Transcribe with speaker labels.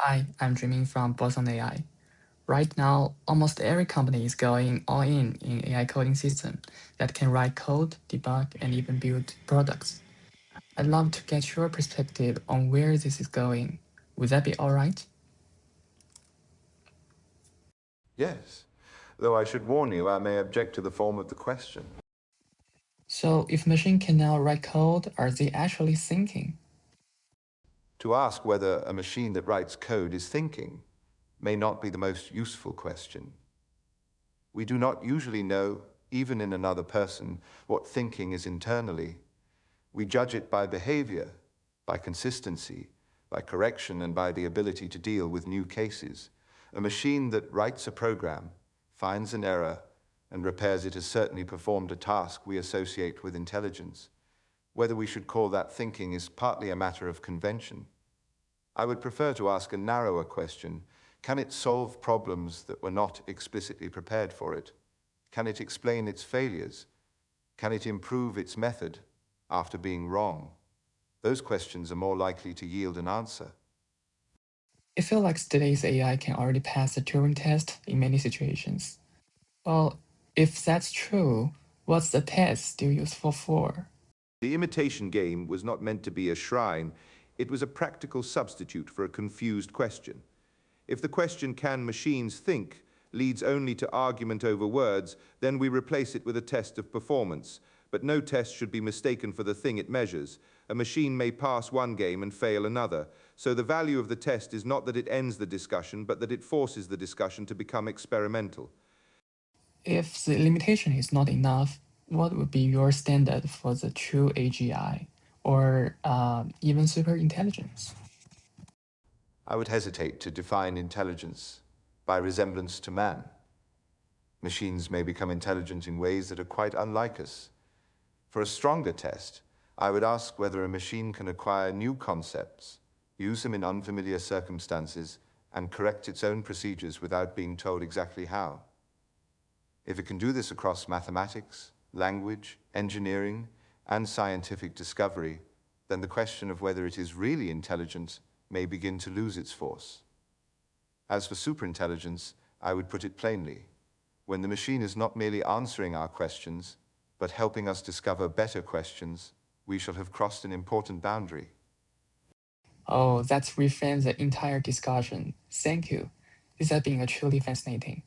Speaker 1: Hi, I'm Dreaming from Boson AI. Right now, almost every company is going all in AI coding system that can write code, debug, and even build products. I'd love to get your perspective on where this is going. Would that be all right?
Speaker 2: Yes, though I should warn you, I may object to the form of the question.
Speaker 1: So if machine can now write code, are they actually thinking?
Speaker 2: To ask whether a machine that writes code is thinking may not be the most useful question. We do not usually know, even in another person, what thinking is internally. We judge it by behavior, by consistency, by correction, and by the ability to deal with new cases. A machine that writes a program, finds an error, and repairs it has certainly performed a task we associate with intelligence. Whether we should call that thinking is partly a matter of convention. I would prefer to ask a narrower question. Can it solve problems that were not explicitly prepared for it? Can it explain its failures? Can it improve its method after being wrong? Those questions are more likely to yield an answer.
Speaker 1: I feel like today's AI can already pass the Turing test in many situations. Well, if that's true, what's the test still useful for?
Speaker 3: The imitation game was not meant to be a shrine, it was a practical substitute for a confused question. If the question, "Can machines think?" leads only to argument over words, then we replace it with a test of performance. But no test should be mistaken for the thing it measures. A machine may pass one game and fail another. So the value of the test is not that it ends the discussion, but that it forces the discussion to become experimental.
Speaker 1: If the limitation is not enough, what would be your standard for the true AGI or even super intelligence?
Speaker 2: I would hesitate to define intelligence by resemblance to man. Machines may become intelligent in ways that are quite unlike us. For a stronger test, I would ask whether a machine can acquire new concepts, use them in unfamiliar circumstances, and correct its own procedures without being told exactly how. If it can do this across mathematics, language, engineering, and scientific discovery, then the question of whether it is really intelligent may begin to lose its force. As for superintelligence, I would put it plainly. When the machine is not merely answering our questions, but helping us discover better questions, we shall have crossed an important boundary.
Speaker 1: Oh, that's reframed the entire discussion. Thank you. This has been a truly fascinating.